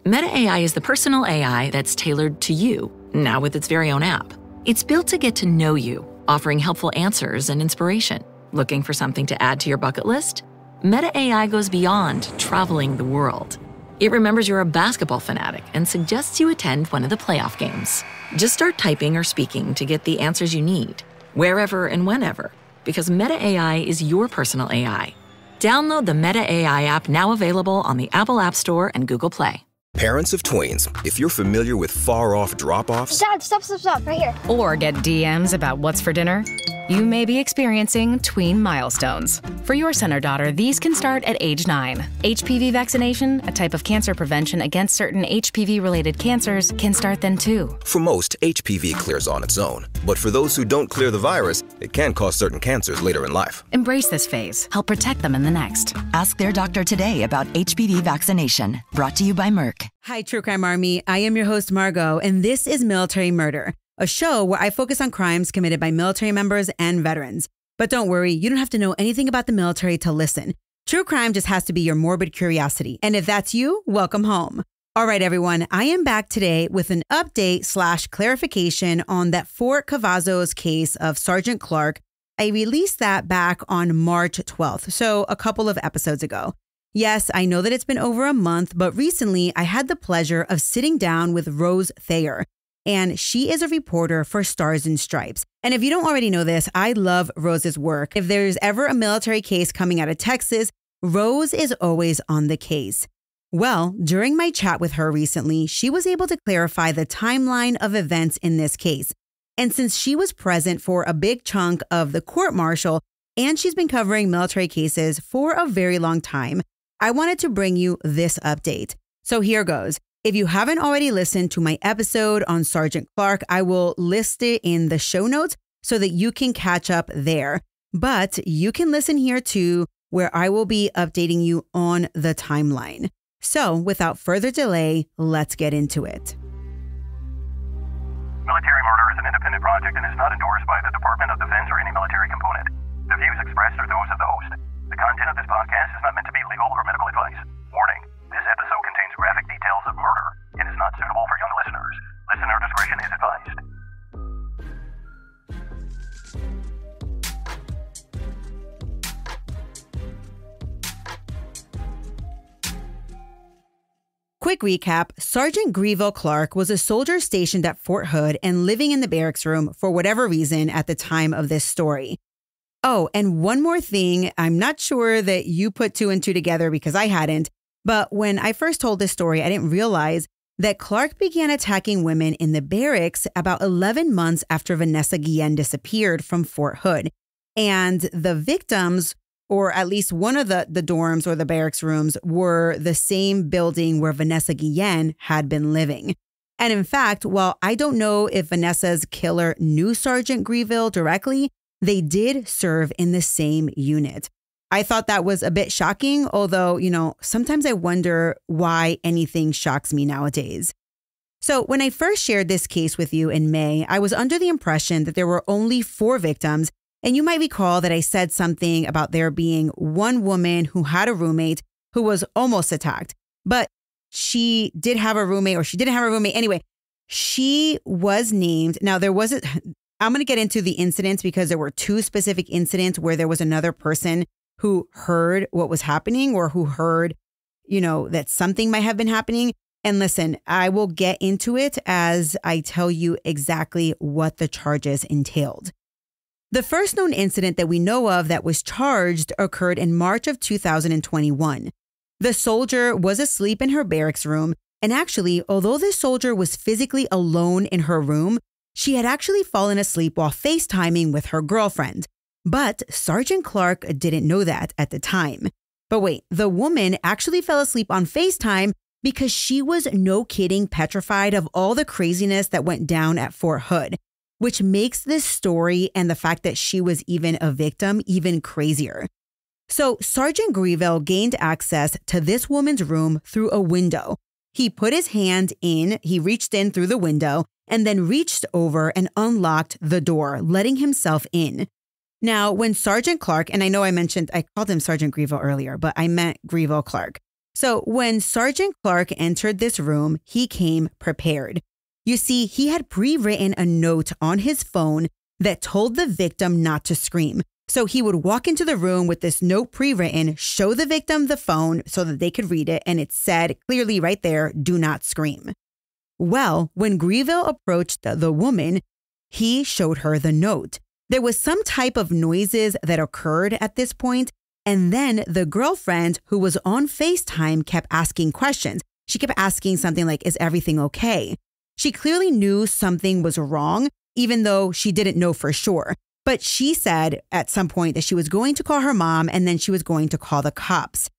Meta AI is the personal AI that's tailored to you, now with its very own app. It's built to get to know you, offering helpful answers and inspiration. Looking for something to add to your bucket list? Meta AI goes beyond traveling the world. It remembers you're a basketball fanatic and suggests you attend one of the playoff games. Just start typing or speaking to get the answers you need, wherever and whenever, because Meta AI is your personal AI. Download the Meta AI app, now available on the Apple App Store and Google Play. Parents of twins, if you're familiar with far-off drop-offs... Dad, stop, right here. Or get DMs about what's for dinner, you may be experiencing tween milestones. For your son or daughter, these can start at age 9. HPV vaccination, a type of cancer prevention against certain HPV-related cancers, can start then too. For most, HPV clears on its own. But for those who don't clear the virus, it can cause certain cancers later in life. Embrace this phase. Help protect them in the next. Ask their doctor today about HPV vaccination. Brought to you by Merck. Hi, True Crime Army. I am your host, Margot, and this is Military Murder, a show where I focus on crimes committed by military members and veterans. But don't worry, you don't have to know anything about the military to listen. True crime just has to be your morbid curiosity. And if that's you, welcome home. All right, everyone, I am back today with an update/clarification on that Fort Cavazos case of Sgt Clarke. I released that back on March 12th, so a couple of episodes ago. Yes, I know that it's been over a month, but recently I had the pleasure of sitting down with Rose Thayer, and she is a reporter for Stars and Stripes. And if you don't already know this, I love Rose's work. If there's ever a military case coming out of Texas, Rose is always on the case. Well, during my chat with her recently, she was able to clarify the timeline of events in this case. And since she was present for a big chunk of the court-martial, and she's been covering military cases for a very long time, I wanted to bring you this update. So here goes. If you haven't already listened to my episode on Sgt Clarke, I will list it in the show notes so that you can catch up there. But you can listen here too, where I will be updating you on the timeline. So without further delay, let's get into it. Military Murder is an independent project and is not endorsed by the Department of Defense or any military component. The views expressed are those of the host. The content of this podcast is not meant to be legal or medical advice. Warning, this episode contains graphic details of murder and is not suitable for young listeners. Listener discretion is advised. Quick recap, Sgt Greville Clarke was a soldier stationed at Fort Hood and living in the barracks room for whatever reason at the time of this story. Oh, and one more thing, I'm not sure that you put two and two together because I hadn't, but when I first told this story, I didn't realize that Clarke began attacking women in the barracks about 11 months after Vanessa Guillen disappeared from Fort Hood. And the victims, or at least one of the dorms or the barracks rooms, were the same building where Vanessa Guillen had been living. And in fact, while I don't know if Vanessa's killer knew Sgt Greville directly, they did serve in the same unit. I thought that was a bit shocking, although, sometimes I wonder why anything shocks me nowadays. So when I first shared this case with you in May, I was under the impression that there were only 4 victims. And you might recall that I said something about there being one woman who had a roommate who was almost attacked, but she did have a roommate, or she didn't have a roommate. Anyway, she was named. Now I'm going to get into the incidents because there were 2 specific incidents where there was another person who heard what was happening, or who heard, that something might have been happening. And listen, I will get into it as I tell you exactly what the charges entailed. The first known incident that we know of that was charged occurred in March of 2021. The soldier was asleep in her barracks room, and actually, although this soldier was physically alone in her room, she had actually fallen asleep while FaceTiming with her girlfriend. But Sgt Clarke didn't know that at the time. But wait, the woman actually fell asleep on FaceTime because she was, no kidding, petrified of all the craziness that went down at Fort Hood, which makes this story and the fact that she was even a victim even crazier. So Sgt Greville gained access to this woman's room through a window. He put his hand in, he reached in through the window, and then reached over and unlocked the door, letting himself in. Now, when Sgt Clarke, and I know I called him Sgt Greville earlier, but I meant Greville Clarke. So when Sgt Clarke entered this room, he came prepared. You see, he had pre-written a note on his phone that told the victim not to scream. So he would walk into the room with this note pre-written, show the victim the phone so that they could read it, and it said clearly right there, do not scream. Well, when Greville approached the woman, he showed her the note. There was some type of noises that occurred at this point, and then the girlfriend who was on FaceTime kept asking questions. She kept asking something like, is everything okay? She clearly knew something was wrong, even though she didn't know for sure. But she said at some point that she was going to call her mom and then she was going to call the cops.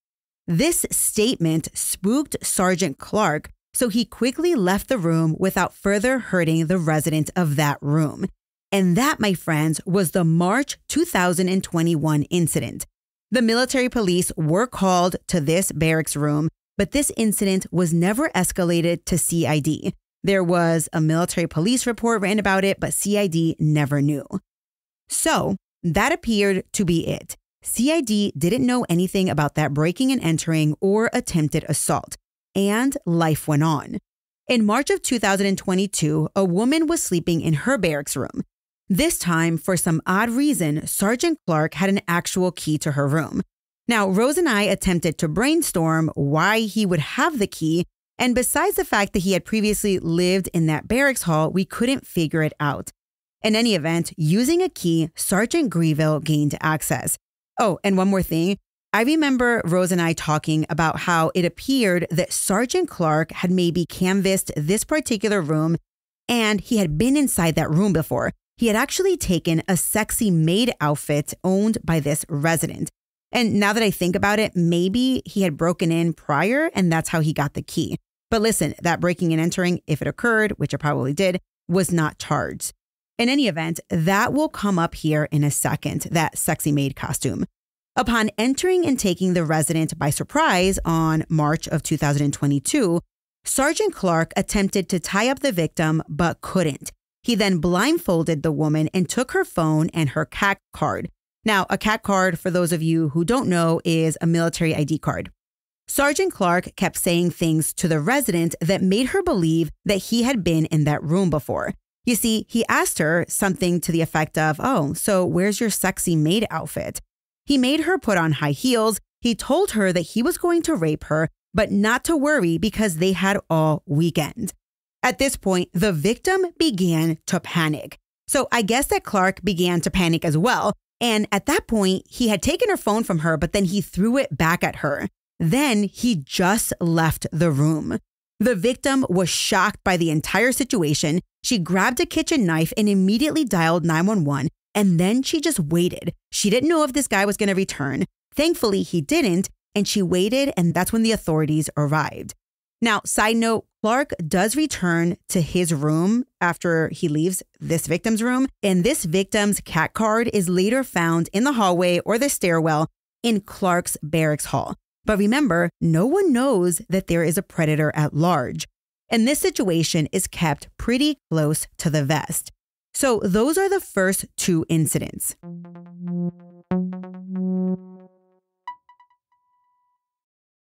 This statement spooked Sgt Clarke, so he quickly left the room without further hurting the residents of that room. And that, my friends, was the March 2021 incident. The military police were called to this barracks room, but this incident was never escalated to CID. There was a military police report written about it, but CID never knew. So that appeared to be it. CID didn't know anything about that breaking and entering or attempted assault, and life went on. In March of 2022, a woman was sleeping in her barracks room. This time, for some odd reason, Sgt Clarke had an actual key to her room. Now, Rose and I attempted to brainstorm why he would have the key, and besides the fact that he had previously lived in that barracks hall, we couldn't figure it out. In any event, using a key, Sgt Greville gained access. Oh, and one more thing. I remember Rose and I talking about how it appeared that Sgt Clarke had maybe canvassed this particular room and he had been inside that room before. He had actually taken a sexy maid outfit owned by this resident. And now that I think about it, maybe he had broken in prior and that's how he got the key. But listen, that breaking and entering, if it occurred, which it probably did, was not charged. In any event, that will come up here in a second, that sexy maid costume. Upon entering and taking the resident by surprise on March of 2022, Sgt Clarke attempted to tie up the victim, but couldn't. He then blindfolded the woman and took her phone and her CAC card. Now, a CAC card, for those of you who don't know, is a military ID card. Sgt Clarke kept saying things to the resident that made her believe that he had been in that room before. You see, he asked her something to the effect of, oh, so where's your sexy maid outfit? He made her put on high heels. He told her that he was going to rape her, but not to worry because they had all weekend. At this point, the victim began to panic. So I guess that Clarke began to panic as well. And at that point, he had taken her phone from her, but then he threw it back at her. Then he just left the room. The victim was shocked by the entire situation. She grabbed a kitchen knife and immediately dialed 911. And then she just waited. She didn't know if this guy was going to return. Thankfully, he didn't. And she waited. And that's when the authorities arrived. Now, side note, Clarke does return to his room after he leaves this victim's room. And this victim's CAC card is later found in the hallway or the stairwell in Clarke's barracks hall. But remember, no one knows that there is a predator at large. And this situation is kept pretty close to the vest. So those are the first two incidents.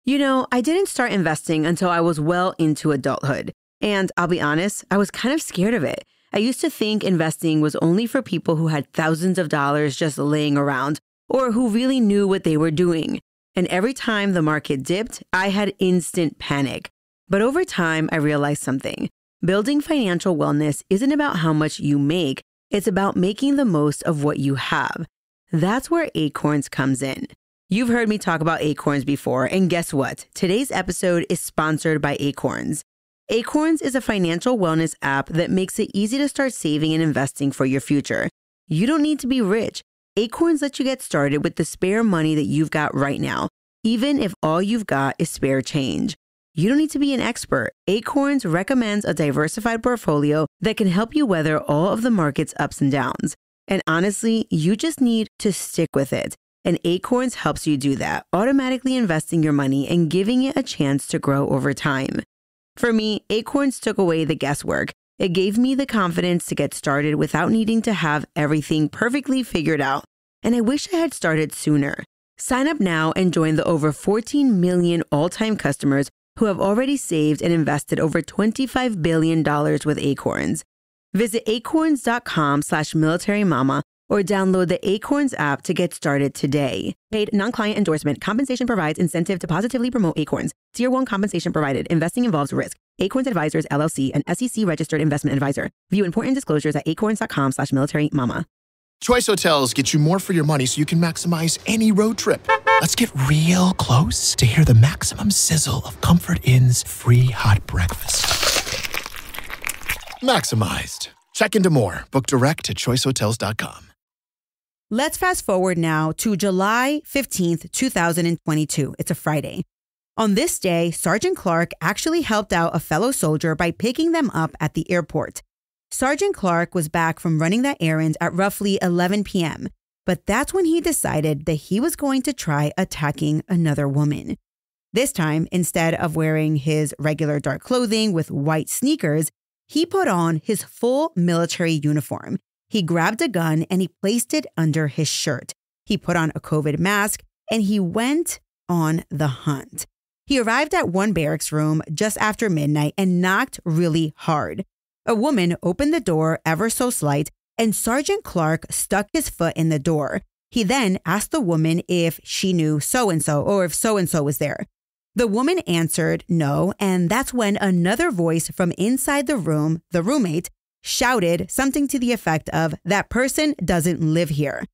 You know, I didn't start investing until I was well into adulthood. And I'll be honest, I was kind of scared of it. I used to think investing was only for people who had thousands of dollars just laying around or who really knew what they were doing. And every time the market dipped, I had instant panic. But over time, I realized something. Building financial wellness isn't about how much you make. It's about making the most of what you have. That's where Acorns comes in. You've heard me talk about Acorns before, and guess what? Today's episode is sponsored by Acorns. Acorns is a financial wellness app that makes it easy to start saving and investing for your future. You don't need to be rich. Acorns lets you get started with the spare money that you've got right now, even if all you've got is spare change. You don't need to be an expert. Acorns recommends a diversified portfolio that can help you weather all of the market's ups and downs. And honestly, you just need to stick with it. And Acorns helps you do that, automatically investing your money and giving it a chance to grow over time. For me, Acorns took away the guesswork. It gave me the confidence to get started without needing to have everything perfectly figured out. And I wish I had started sooner. Sign up now and join the over 14 million all-time customers who have already saved and invested over $25 billion with Acorns. Visit acorns.com/militarymama or download the Acorns app to get started today. Paid non-client endorsement. Compensation provides incentive to positively promote Acorns. Tier 1 compensation provided. Investing involves risk. Acorns Advisors, LLC, an SEC-registered investment advisor. View important disclosures at acorns.com/militarymama. Choice Hotels get you more for your money so you can maximize any road trip. Let's get real close to hear the maximum sizzle of Comfort Inn's free hot breakfast. Maximized. Check into more. Book direct at choicehotels.com. Let's fast forward now to July 15th, 2022. It's a Friday. On this day, Sgt Clarke actually helped out a fellow soldier by picking them up at the airport. Sgt Clarke was back from running that errand at roughly 11 p.m., but that's when he decided that he was going to try attacking another woman. This time, instead of wearing his regular dark clothing with white sneakers, he put on his full military uniform. He grabbed a gun and he placed it under his shirt. He put on a COVID mask and he went on the hunt. He arrived at one barracks room just after midnight and knocked really hard. A woman opened the door ever so slight, and Sgt Clarke stuck his foot in the door. He then asked the woman if she knew so-and-so or if so-and-so was there. The woman answered no, and that's when another voice from inside the room, the roommate, shouted something to the effect of, "That person doesn't live here."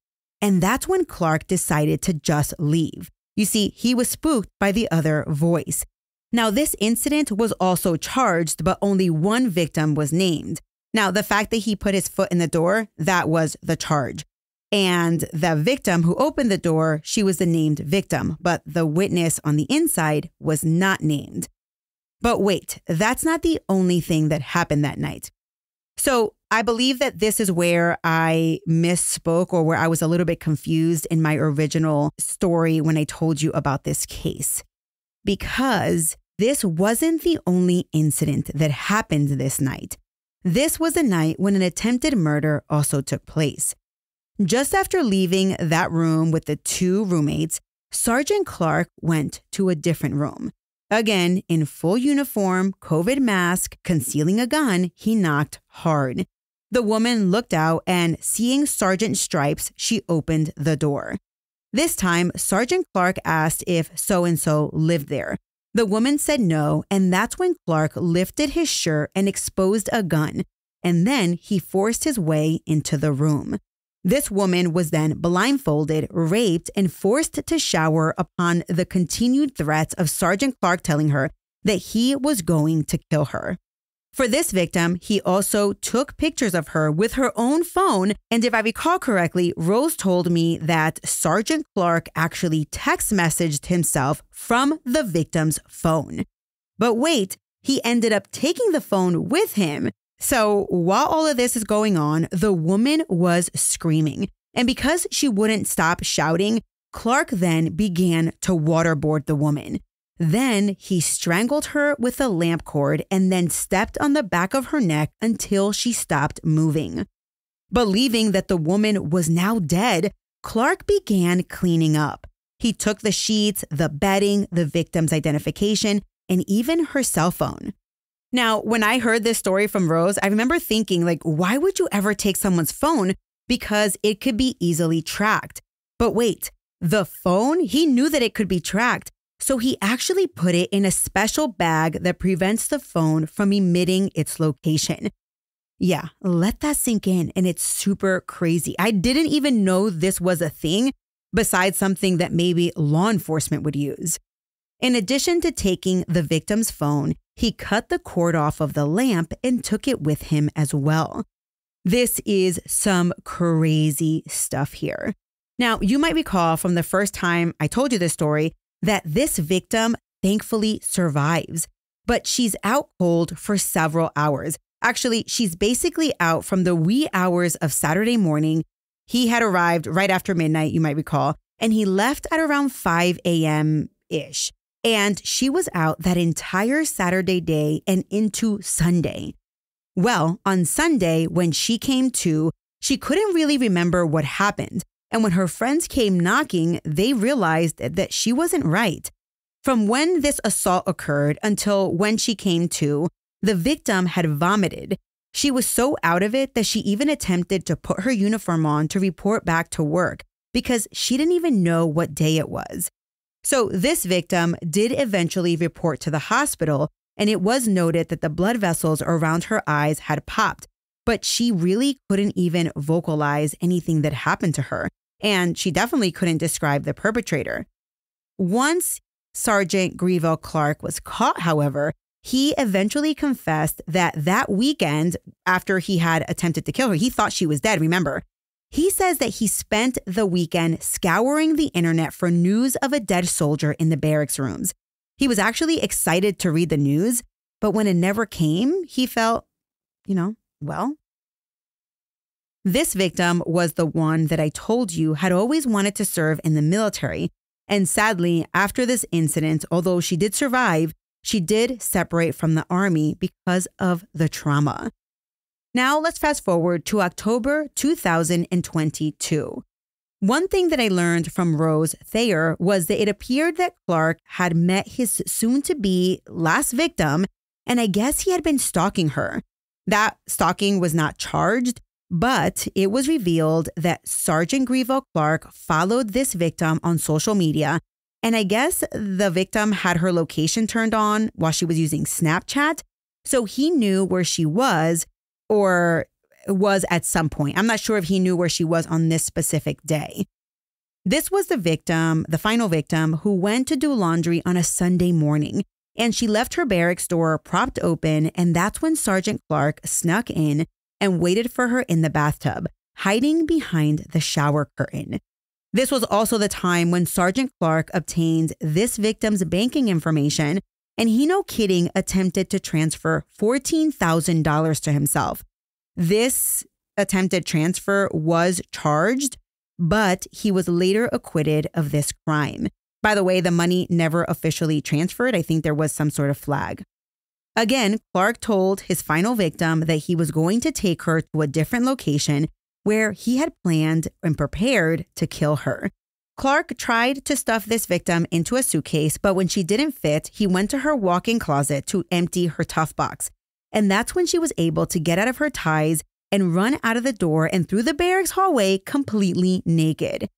And that's when Clarke decided to just leave. You see, he was spooked by the other voice. Now, this incident was also charged, but only one victim was named. Now, the fact that he put his foot in the door, that was the charge. And the victim who opened the door, she was the named victim, but the witness on the inside was not named. But wait, that's not the only thing that happened that night. So I believe that this is where I misspoke or where I was a little bit confused in my original story when I told you about this case. Because this wasn't the only incident that happened this night. This was a night when an attempted murder also took place. Just after leaving that room with the two roommates, Sgt Clarke went to a different room. Again, in full uniform, COVID mask, concealing a gun, he knocked hard. The woman looked out and, seeing Sergeant Stripes, she opened the door. This time, Sgt Clarke asked if so-and-so lived there. The woman said no, and that's when Clarke lifted his shirt and exposed a gun, and then he forced his way into the room. This woman was then blindfolded, raped, and forced to shower upon the continued threats of Sgt Clarke telling her that he was going to kill her. For this victim, he also took pictures of her with her own phone, and if I recall correctly, Rose told me that Sgt Clarke actually text messaged himself from the victim's phone. But wait, he ended up taking the phone with him. So while all of this is going on, the woman was screaming. And because she wouldn't stop shouting, Clarke then began to waterboard the woman. Then he strangled her with a lamp cord and then stepped on the back of her neck until she stopped moving. Believing that the woman was now dead, Clarke began cleaning up. He took the sheets, the bedding, the victim's identification, and even her cell phone. Now, when I heard this story from Rose, I remember thinking, why would you ever take someone's phone? Because it could be easily tracked. But wait, the phone, he knew that it could be tracked. So he actually put it in a special bag that prevents the phone from emitting its location. Yeah, let that sink in. And it's super crazy. I didn't even know this was a thing besides something that maybe law enforcement would use. In addition to taking the victim's phone, he cut the cord off of the lamp and took it with him as well. This is some crazy stuff here. Now, you might recall from the first time I told you this story that this victim thankfully survives, but she's out cold for several hours. Actually, she's basically out from the wee hours of Saturday morning. He had arrived right after midnight, you might recall, and he left at around 5 a.m.-ish. And she was out that entire Saturday day and into Sunday. Well, on Sunday, when she came to, she couldn't really remember what happened, And when her friends came knocking, they realized that she wasn't right. From when this assault occurred until when she came to, the victim had vomited. She was so out of it that she even attempted to put her uniform on to report back to work because she didn't even know what day it was. So this victim did eventually report to the hospital, and it was noted that the blood vessels around her eyes had popped, but she really couldn't even vocalize anything that happened to her, and she definitely couldn't describe the perpetrator. Once Sgt Greville Clarke was caught, however, he eventually confessed that weekend after he had attempted to kill her, he thought she was dead, remember? He says that he spent the weekend scouring the internet for news of a dead soldier in the barracks rooms. He was actually excited to read the news, but when it never came, he felt, well. This victim was the one that I told you had always wanted to serve in the military. And sadly, after this incident, although she did survive, she did separate from the army because of the trauma. Now let's fast forward to October 2022. One thing that I learned from Rose Thayer was that it appeared that Clarke had met his soon-to-be last victim, and I guess he had been stalking her. That stalking was not charged, but it was revealed that Sgt Greville Clarke followed this victim on social media, and I guess the victim had her location turned on while she was using Snapchat, so he knew where she was, or was at some point. I'm not sure if he knew where she was on this specific day. This was the victim, the final victim, who went to do laundry on a Sunday morning, and she left her barracks door propped open, and that's when Sgt Clarke snuck in and waited for her in the bathtub, hiding behind the shower curtain. This was also the time when Sgt Clarke obtained this victim's banking information, and he, no kidding, attempted to transfer $14,000 to himself. This attempted transfer was charged, but he was later acquitted of this crime. By the way, the money never officially transferred. I think there was some sort of flag. Again, Clarke told his final victim that he was going to take her to a different location where he had planned and prepared to kill her. Clarke tried to stuff this victim into a suitcase, but when she didn't fit, he went to her walk-in closet to empty her tough box. And that's when she was able to get out of her ties and run out of the door and through the barracks hallway completely naked.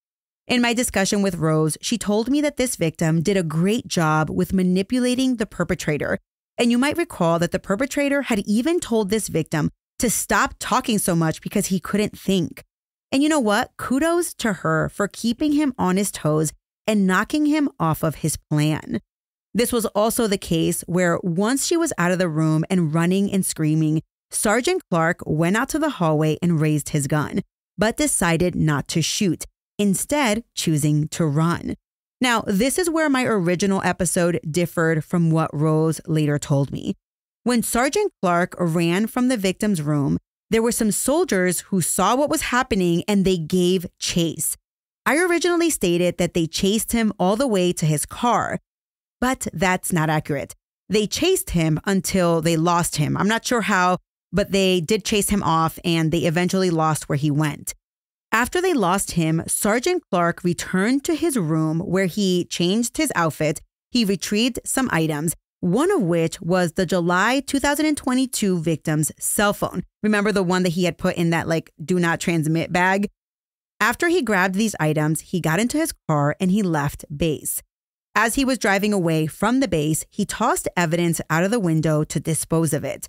In my discussion with Rose, she told me that this victim did a great job with manipulating the perpetrator. And you might recall that the perpetrator had even told this victim to stop talking so much because he couldn't think. And you know what? Kudos to her for keeping him on his toes and knocking him off of his plan. This was also the case where once she was out of the room and running and screaming, Sgt Clarke went out to the hallway and raised his gun, but decided not to shoot, instead choosing to run. Now, this is where my original episode differed from what Rose later told me. When Sgt Clarke ran from the victim's room, there were some soldiers who saw what was happening and they gave chase. I originally stated that they chased him all the way to his car, but that's not accurate. They chased him until they lost him. I'm not sure how, but they did chase him off and they eventually lost where he went. After they lost him, Sgt Clarke returned to his room where he changed his outfit. He retrieved some items, one of which was the July 2022 victim's cell phone. Remember the one that he had put in that do not transmit bag? After he grabbed these items, he got into his car and he left base. As he was driving away from the base, he tossed evidence out of the window to dispose of it.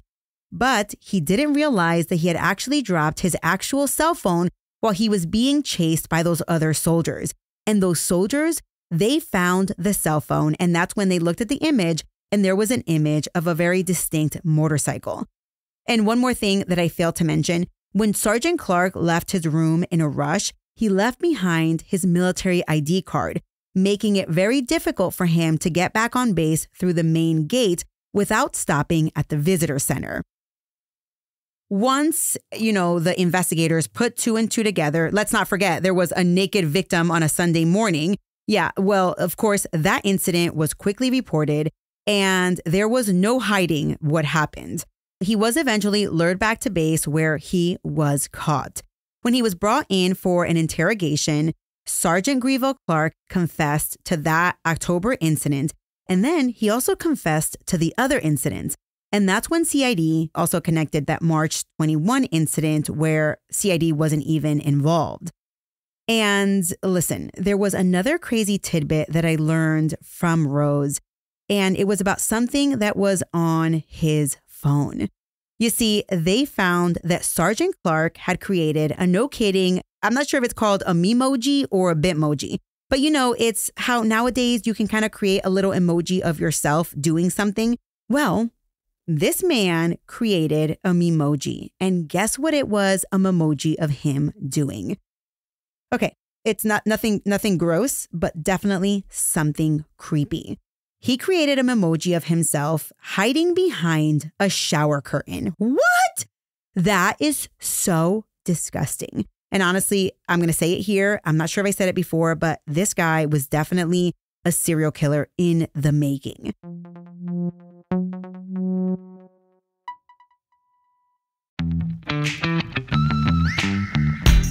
But he didn't realize that he had actually dropped his actual cell phone while he was being chased by those other soldiers. And those soldiers, they found the cell phone, and that's when they looked at the image, and there was an image of a very distinct motorcycle. And one more thing that I failed to mention, when Sgt Clarke left his room in a rush, he left behind his military ID card, making it very difficult for him to get back on base through the main gate without stopping at the visitor center. Once, the investigators put two and two together, let's not forget there was a naked victim on a Sunday morning. Yeah, well, of course, that incident was quickly reported and there was no hiding what happened. He was eventually lured back to base where he was caught. When he was brought in for an interrogation, Sgt Greville Clarke confessed to that October incident, and then he also confessed to the other incidents. And that's when CID also connected that March 21 incident where CID wasn't even involved. And listen, there was another crazy tidbit that I learned from Rose, and it was about something that was on his phone. You see, they found that Sgt Clarke had created a no kidding, I'm not sure if it's called a memoji or a bitmoji, but you know, it's how nowadays you can kind of create a little emoji of yourself doing something. Well, this man created a memoji, and guess what it was a memoji of him doing? Okay, it's nothing gross, but definitely something creepy. He created a memoji of himself hiding behind a shower curtain. What? That is so disgusting. And honestly, I'm going to say it here. I'm not sure if I said it before, but this guy was definitely a serial killer in the making.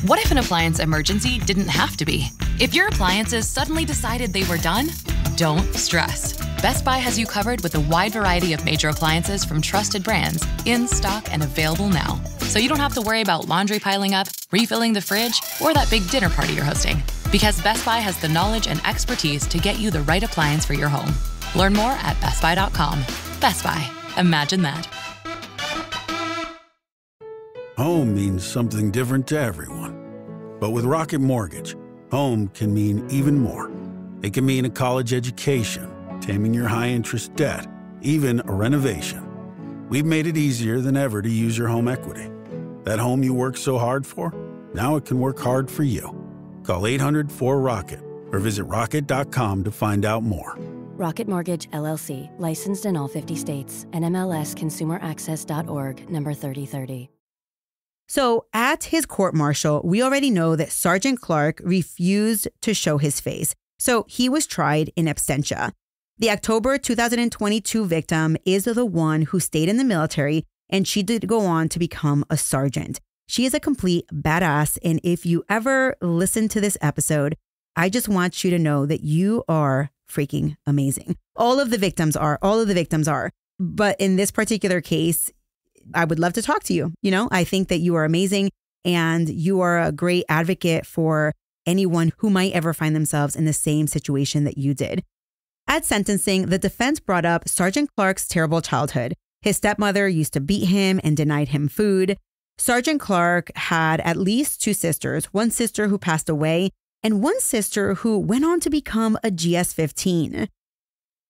What if an appliance emergency didn't have to be? If your appliances suddenly decided they were done, don't stress. Best Buy has you covered with a wide variety of major appliances from trusted brands, in stock and available now. So you don't have to worry about laundry piling up, refilling the fridge, or that big dinner party you're hosting. Because Best Buy has the knowledge and expertise to get you the right appliance for your home. Learn more at bestbuy.com. Best Buy. Imagine that. Home means something different to everyone. But with Rocket Mortgage, home can mean even more. It can mean a college education, taming your high-interest debt, even a renovation. We've made it easier than ever to use your home equity. That home you worked so hard for, now it can work hard for you. Call 800-4ROCKET or visit rocket.com to find out more. Rocket Mortgage, LLC, licensed in all 50 states, and MLSConsumerAccess.org, number 3030. So at his court-martial, we already know that Sgt Clarke refused to show his face. So he was tried in absentia. The October 2022 victim is the one who stayed in the military, and she did go on to become a sergeant. She is a complete badass, and if you ever listen to this episode, I just want you to know that you are freaking amazing. All of the victims are. But in this particular case, I would love to talk to you. You know, I think that you are amazing, and you are a great advocate for anyone who might ever find themselves in the same situation that you did. At sentencing, the defense brought up Sgt Clarke's terrible childhood. His stepmother used to beat him and denied him food. Sgt Clarke had at least two sisters, one sister who passed away and one sister who went on to become a GS-15.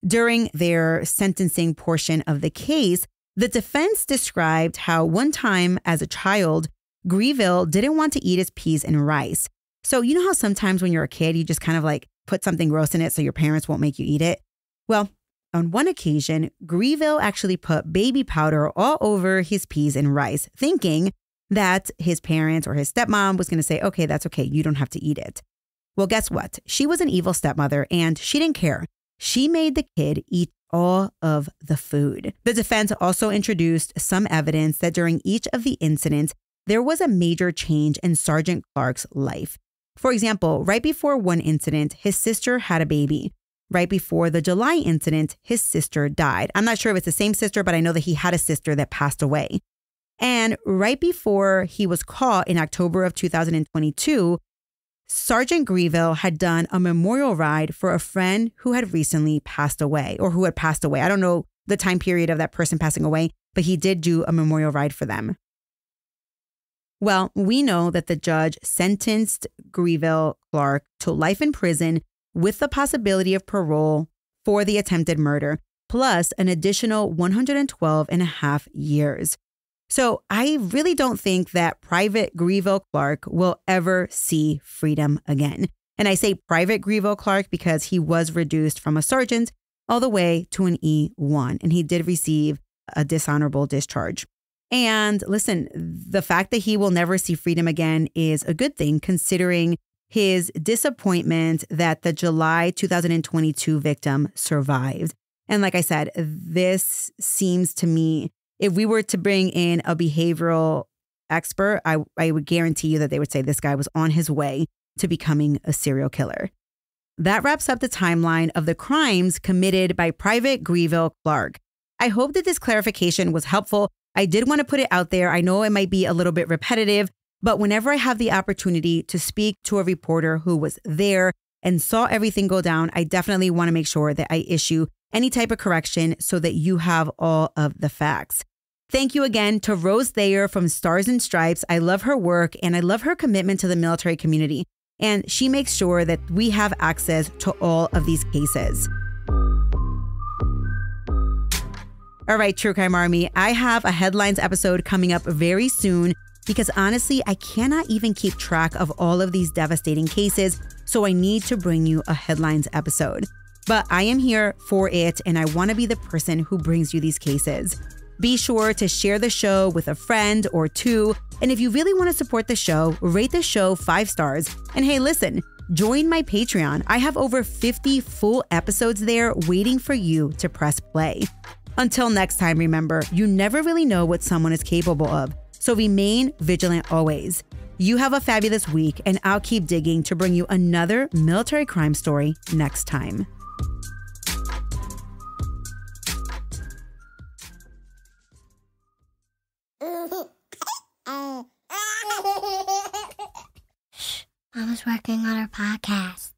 During their sentencing portion of the case, the defense described how one time as a child, Greville didn't want to eat his peas and rice. So you know how sometimes when you're a kid, you just kind of like put something gross in it so your parents won't make you eat it? Well, on one occasion, Greville actually put baby powder all over his peas and rice, thinking that his parents or his stepmom was going to say, okay, that's okay, you don't have to eat it. Well, guess what? She was an evil stepmother and she didn't care. She made the kid eat all of the food. The defense also introduced some evidence that during each of the incidents, there was a major change in Sgt Clarke's life. For example, right before one incident, his sister had a baby. Right before the July incident, his sister died. I'm not sure if it's the same sister, but I know that he had a sister that passed away. And right before he was caught in October of 2022, Sgt Greville had done a memorial ride for a friend who had recently passed away, or who had passed away. I don't know the time period of that person passing away, but he did do a memorial ride for them. Well, we know that the judge sentenced Greville Clarke to life in prison with the possibility of parole for the attempted murder, plus an additional 112 and a half years. So I really don't think that Private Greville Clarke will ever see freedom again. And I say Private Greville Clarke because he was reduced from a sergeant all the way to an E1, and he did receive a dishonorable discharge. And listen, the fact that he will never see freedom again is a good thing, considering his disappointment that the July 2022 victim survived. And like I said, this seems to me, if we were to bring in a behavioral expert, I would guarantee you that they would say this guy was on his way to becoming a serial killer. That wraps up the timeline of the crimes committed by Private Greville Clarke. I hope that this clarification was helpful. I did want to put it out there. I know it might be a little bit repetitive, but whenever I have the opportunity to speak to a reporter who was there and saw everything go down, I definitely want to make sure that I issue any type of correction so that you have all of the facts. Thank you again to Rose Thayer from Stars and Stripes. I love her work and I love her commitment to the military community. And she makes sure that we have access to all of these cases. All right, True Crime Army, I have a headlines episode coming up very soon because honestly, I cannot even keep track of all of these devastating cases, so I need to bring you a headlines episode. But I am here for it, and I want to be the person who brings you these cases. Be sure to share the show with a friend or two, and if you really want to support the show, rate the show 5 stars. And hey, listen, join my Patreon. I have over 50 full episodes there waiting for you to press play. Until next time, remember, you never really know what someone is capable of, so remain vigilant always. You have a fabulous week, and I'll keep digging to bring you another military crime story next time. Mama's working on her podcast.